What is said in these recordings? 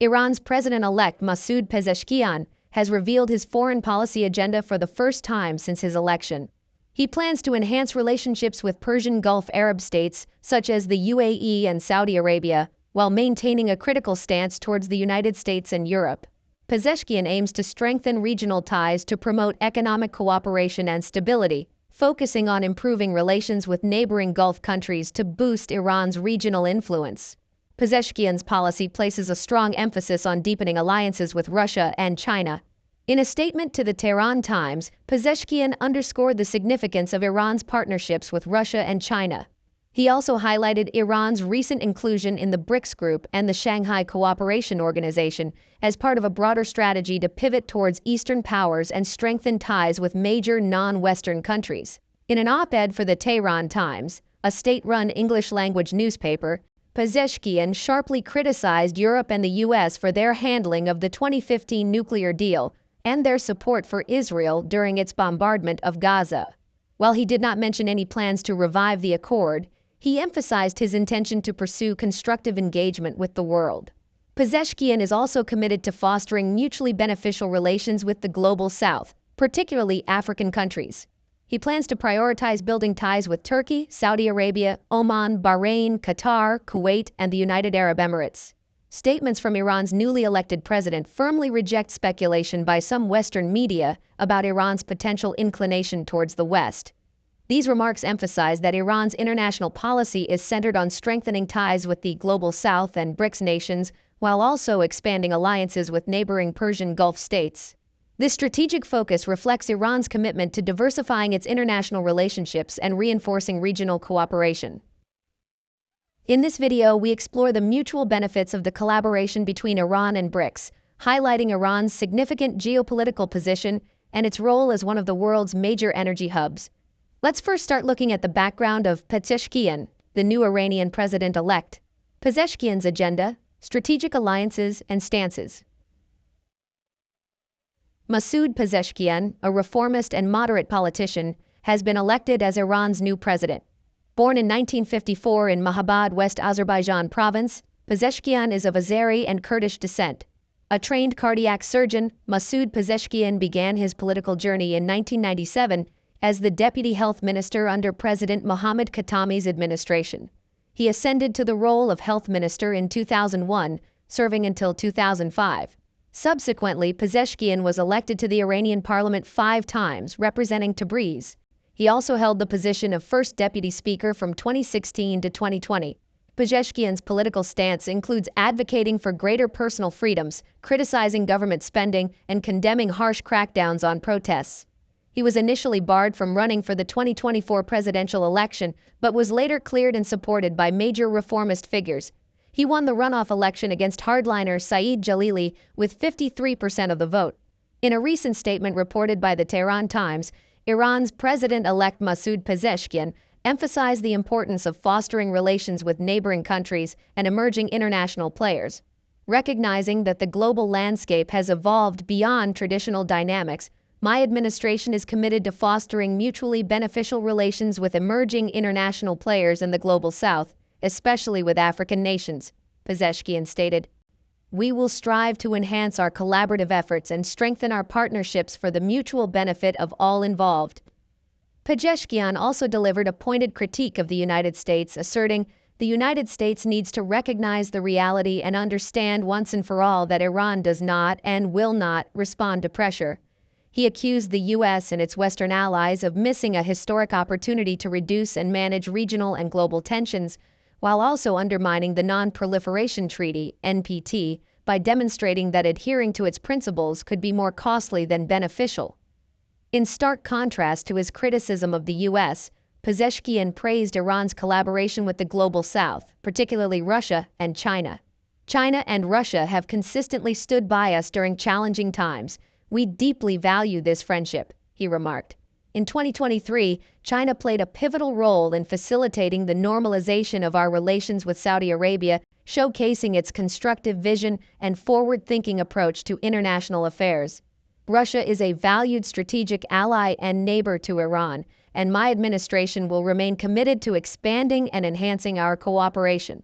Iran's president-elect Masoud Pezeshkian has revealed his foreign policy agenda for the first time since his election. He plans to enhance relationships with Persian Gulf Arab states such as the UAE and Saudi Arabia, while maintaining a critical stance towards the United States and Europe. Pezeshkian aims to strengthen regional ties to promote economic cooperation and stability, focusing on improving relations with neighboring Gulf countries to boost Iran's regional influence. Pezeshkian's policy places a strong emphasis on deepening alliances with Russia and China. In a statement to the Tehran Times, Pezeshkian underscored the significance of Iran's partnerships with Russia and China. He also highlighted Iran's recent inclusion in the BRICS group and the Shanghai Cooperation Organization as part of a broader strategy to pivot towards Eastern powers and strengthen ties with major non-Western countries. In an op-ed for the Tehran Times, a state-run English-language newspaper, Pezeshkian sharply criticized Europe and the US for their handling of the 2015 nuclear deal and their support for Israel during its bombardment of Gaza. While he did not mention any plans to revive the accord, he emphasized his intention to pursue constructive engagement with the world. Pezeshkian is also committed to fostering mutually beneficial relations with the Global South, particularly African countries. He plans to prioritize building ties with Turkey, Saudi Arabia, Oman, Bahrain, Qatar, Kuwait, and the United Arab Emirates. Statements from Iran's newly elected president firmly reject speculation by some Western media about Iran's potential inclination towards the West. These remarks emphasize that Iran's international policy is centered on strengthening ties with the Global South and BRICS nations while also expanding alliances with neighboring Persian Gulf states. This strategic focus reflects Iran's commitment to diversifying its international relationships and reinforcing regional cooperation. In this video, we explore the mutual benefits of the collaboration between Iran and BRICS, highlighting Iran's significant geopolitical position and its role as one of the world's major energy hubs. Let's first start looking at the background of Pezeshkian, the new Iranian president-elect. Pezeshkian's agenda, strategic alliances, and stances. Masoud Pezeshkian, a reformist and moderate politician, has been elected as Iran's new president. Born in 1954 in Mahabad, West Azerbaijan province, Pezeshkian is of Azeri and Kurdish descent. A trained cardiac surgeon, Masoud Pezeshkian began his political journey in 1997 as the deputy health minister under President Mohammad Khatami's administration. He ascended to the role of health minister in 2001, serving until 2005. Subsequently, Pezeshkian was elected to the Iranian parliament 5 times, representing Tabriz. He also held the position of first deputy speaker from 2016 to 2020. Pezeshkian's political stance includes advocating for greater personal freedoms, criticizing government spending, and condemning harsh crackdowns on protests. He was initially barred from running for the 2024 presidential election, but was later cleared and supported by major reformist figures. He won the runoff election against hardliner Saeed Jalili with 53% of the vote. In a recent statement reported by the Tehran Times, Iran's president-elect Masoud Pezeshkian emphasized the importance of fostering relations with neighboring countries and emerging international players. Recognizing that the global landscape has evolved beyond traditional dynamics, my administration is committed to fostering mutually beneficial relations with emerging international players in the Global South, especially with African nations, Pezeshkian stated. We will strive to enhance our collaborative efforts and strengthen our partnerships for the mutual benefit of all involved. Pezeshkian also delivered a pointed critique of the United States, asserting the United States needs to recognize the reality and understand once and for all that Iran does not and will not respond to pressure. He accused the U.S. and its Western allies of missing a historic opportunity to reduce and manage regional and global tensions, while also undermining the Non-Proliferation Treaty, NPT, by demonstrating that adhering to its principles could be more costly than beneficial. In stark contrast to his criticism of the U.S., Pezeshkian praised Iran's collaboration with the Global South, particularly Russia and China. China and Russia have consistently stood by us during challenging times. We deeply value this friendship, he remarked. In 2023, China played a pivotal role in facilitating the normalization of our relations with Saudi Arabia, showcasing its constructive vision and forward-thinking approach to international affairs. Russia is a valued strategic ally and neighbor to Iran, and my administration will remain committed to expanding and enhancing our cooperation.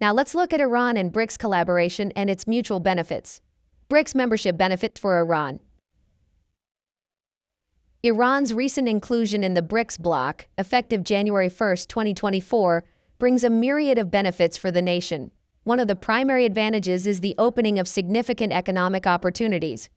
Now let's look at Iran and BRICS collaboration and its mutual benefits. BRICS membership benefits for Iran. Iran's recent inclusion in the BRICS bloc, effective January 1, 2024, brings a myriad of benefits for the nation. One of the primary advantages is the opening of significant economic opportunities.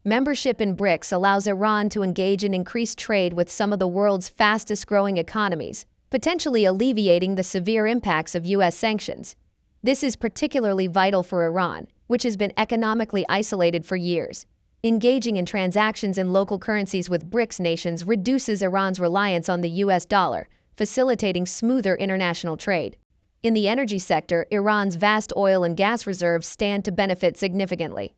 Membership in BRICS allows Iran to engage in increased trade with some of the world's fastest-growing economies, potentially alleviating the severe impacts of U.S. sanctions. This is particularly vital for Iran, which has been economically isolated for years. Engaging in transactions in local currencies with BRICS nations reduces Iran's reliance on the U.S. dollar, facilitating smoother international trade. In the energy sector, Iran's vast oil and gas reserves stand to benefit significantly.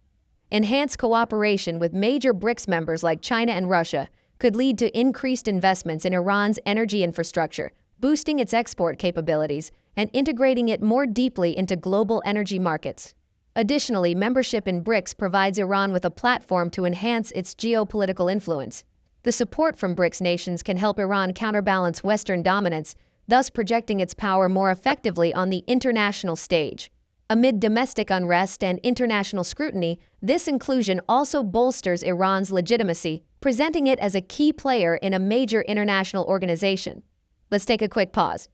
Enhanced cooperation with major BRICS members like China and Russia could lead to increased investments in Iran's energy infrastructure, boosting its export capabilities and integrating it more deeply into global energy markets. Additionally, membership in BRICS provides Iran with a platform to enhance its geopolitical influence. The support from BRICS nations can help Iran counterbalance Western dominance, thus projecting its power more effectively on the international stage. Amid domestic unrest and international scrutiny, this inclusion also bolsters Iran's legitimacy, presenting it as a key player in a major international organization. Let's take a quick pause.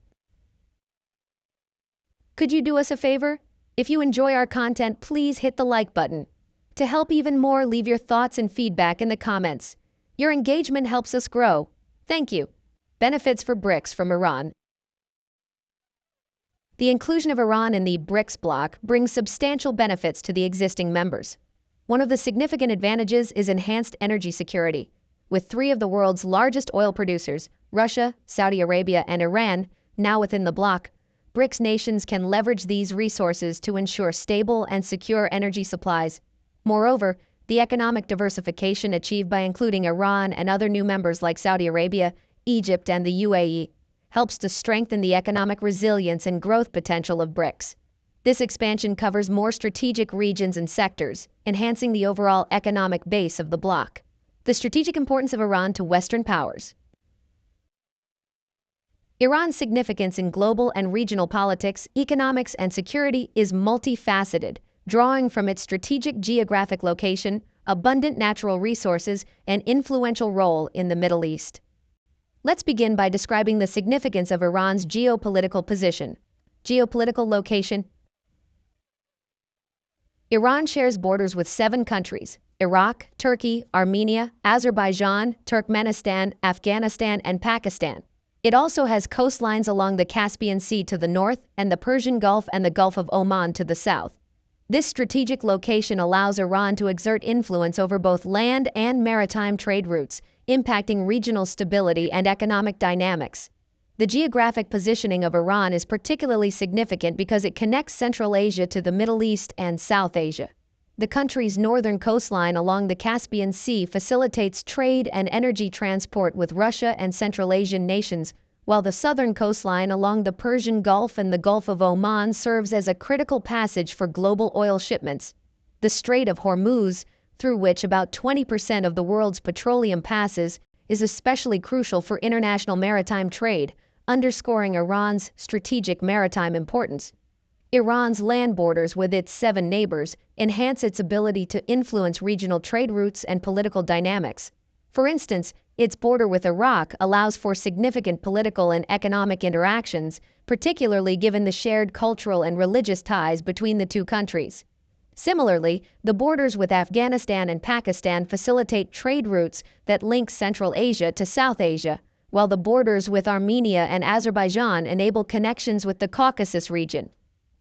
Could you do us a favor? If you enjoy our content, please hit the like button. To help even more, leave your thoughts and feedback in the comments. Your engagement helps us grow. Thank you. Benefits for BRICS from Iran. The inclusion of Iran in the BRICS bloc brings substantial benefits to the existing members. One of the significant advantages is enhanced energy security. With three of the world's largest oil producers, Russia, Saudi Arabia, and Iran, now within the bloc, BRICS nations can leverage these resources to ensure stable and secure energy supplies. Moreover, the economic diversification achieved by including Iran and other new members like Saudi Arabia, Egypt, and the UAE helps to strengthen the economic resilience and growth potential of BRICS. This expansion covers more strategic regions and sectors, enhancing the overall economic base of the bloc. The strategic importance of Iran to Western powers. Iran's significance in global and regional politics, economics, and security is multifaceted, drawing from its strategic geographic location, abundant natural resources, and influential role in the Middle East. Let's begin by describing the significance of Iran's geopolitical position. Geopolitical location. Iran shares borders with 7 countries: Iraq, Turkey, Armenia, Azerbaijan, Turkmenistan, Afghanistan, and Pakistan. It also has coastlines along the Caspian Sea to the north and the Persian Gulf and the Gulf of Oman to the south. This strategic location allows Iran to exert influence over both land and maritime trade routes, impacting regional stability and economic dynamics. The geographic positioning of Iran is particularly significant because it connects Central Asia to the Middle East and South Asia. The country's northern coastline along the Caspian Sea facilitates trade and energy transport with Russia and Central Asian nations, while the southern coastline along the Persian Gulf and the Gulf of Oman serves as a critical passage for global oil shipments. The Strait of Hormuz, through which about 20% of the world's petroleum passes, is especially crucial for international maritime trade, underscoring Iran's strategic maritime importance. Iran's land borders with its 7 neighbors enhance its ability to influence regional trade routes and political dynamics. For instance, its border with Iraq allows for significant political and economic interactions, particularly given the shared cultural and religious ties between the two countries. Similarly, the borders with Afghanistan and Pakistan facilitate trade routes that link Central Asia to South Asia, while the borders with Armenia and Azerbaijan enable connections with the Caucasus region.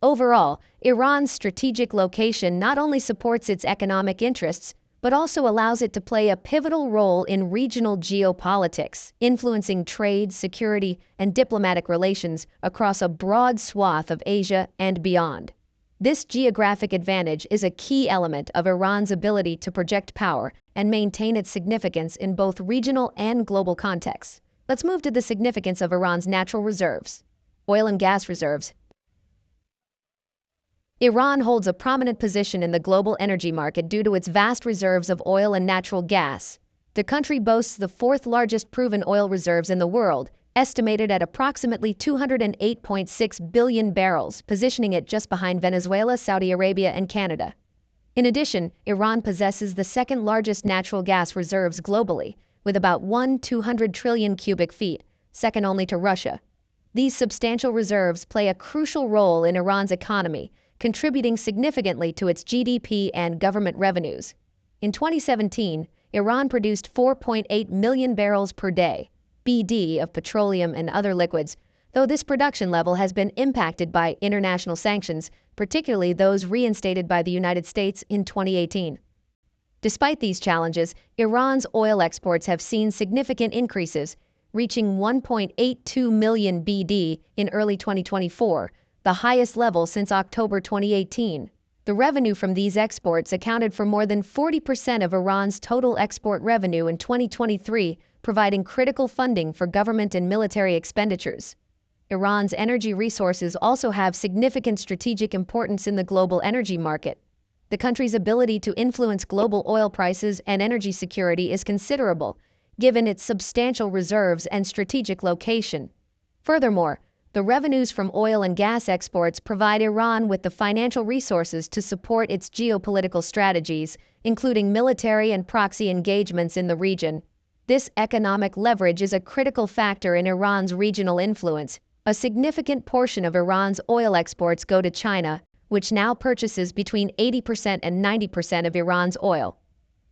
Overall, Iran's strategic location not only supports its economic interests, but also allows it to play a pivotal role in regional geopolitics, influencing trade, security, and diplomatic relations across a broad swath of Asia and beyond. This geographic advantage is a key element of Iran's ability to project power and maintain its significance in both regional and global contexts. Let's move to the significance of Iran's natural reserves. Oil and gas reserves. Iran holds a prominent position in the global energy market due to its vast reserves of oil and natural gas. The country boasts the 4th largest proven oil reserves in the world, estimated at approximately 208.6 billion barrels, positioning it just behind Venezuela, Saudi Arabia, and Canada. In addition, Iran possesses the second-largest natural gas reserves globally, with about 200 trillion cubic feet, second only to Russia. These substantial reserves play a crucial role in Iran's economy, contributing significantly to its GDP and government revenues. In 2017, Iran produced 4.8 million barrels per day, BD, of petroleum and other liquids, though this production level has been impacted by international sanctions, particularly those reinstated by the United States in 2018. Despite these challenges, Iran's oil exports have seen significant increases, reaching 1.82 million BD in early 2024, the highest level since October 2018. The revenue from these exports accounted for more than 40% of Iran's total export revenue in 2023, providing critical funding for government and military expenditures. Iran's energy resources also have significant strategic importance in the global energy market. The country's ability to influence global oil prices and energy security is considerable, given its substantial reserves and strategic location. Furthermore, the revenues from oil and gas exports provide Iran with the financial resources to support its geopolitical strategies, including military and proxy engagements in the region. This economic leverage is a critical factor in Iran's regional influence. A significant portion of Iran's oil exports go to China, which now purchases between 80% and 90% of Iran's oil.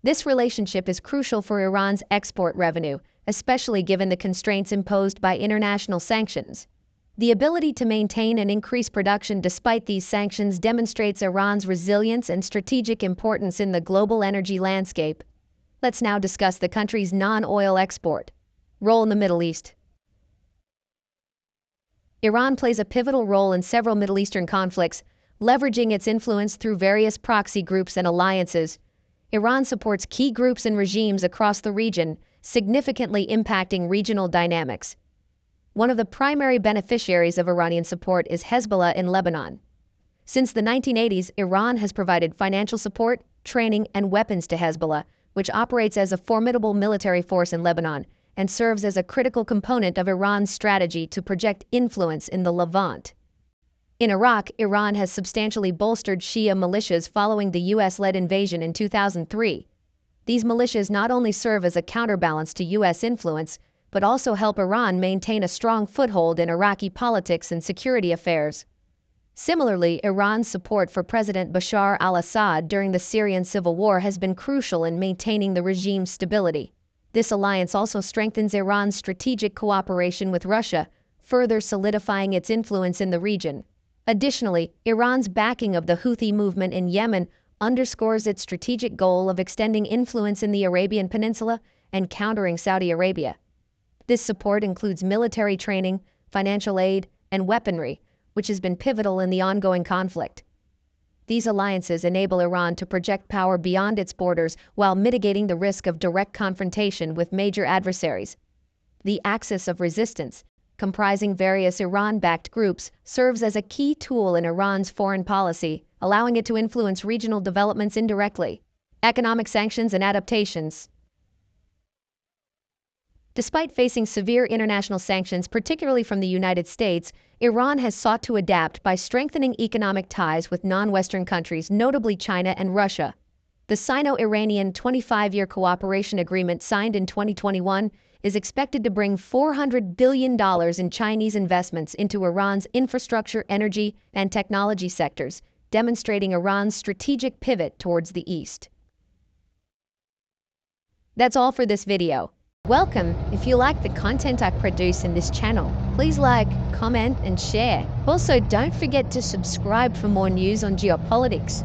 This relationship is crucial for Iran's export revenue, especially given the constraints imposed by international sanctions. The ability to maintain and increase production despite these sanctions demonstrates Iran's resilience and strategic importance in the global energy landscape. Let's now discuss the country's non-oil export role in the Middle East. Iran plays a pivotal role in several Middle Eastern conflicts, leveraging its influence through various proxy groups and alliances. Iran supports key groups and regimes across the region, significantly impacting regional dynamics. One of the primary beneficiaries of Iranian support is Hezbollah in Lebanon. Since the 1980s, Iran has provided financial support, training, and weapons to Hezbollah, which operates as a formidable military force in Lebanon and serves as a critical component of Iran's strategy to project influence in the Levant. In Iraq, Iran has substantially bolstered Shia militias following the US-led invasion in 2003. These militias not only serve as a counterbalance to US influence, but also help Iran maintain a strong foothold in Iraqi politics and security affairs. Similarly, Iran's support for President Bashar al-Assad during the Syrian civil war has been crucial in maintaining the regime's stability. This alliance also strengthens Iran's strategic cooperation with Russia, further solidifying its influence in the region. Additionally, Iran's backing of the Houthi movement in Yemen underscores its strategic goal of extending influence in the Arabian Peninsula and countering Saudi Arabia. This support includes military training, financial aid, and weaponry, which has been pivotal in the ongoing conflict. These alliances enable Iran to project power beyond its borders while mitigating the risk of direct confrontation with major adversaries. The Axis of Resistance, comprising various Iran-backed groups, serves as a key tool in Iran's foreign policy, allowing it to influence regional developments indirectly. Economic sanctions and adaptations. Despite facing severe international sanctions, particularly from the United States, Iran has sought to adapt by strengthening economic ties with non-Western countries, notably China and Russia. The Sino-Iranian 25-year cooperation agreement signed in 2021 is expected to bring $400 billion in Chinese investments into Iran's infrastructure, energy, and technology sectors, demonstrating Iran's strategic pivot towards the East. That's all for this video. Welcome. If you like the content I produce in this channel, please like, comment, and share. Also, don't forget to subscribe for more news on geopolitics.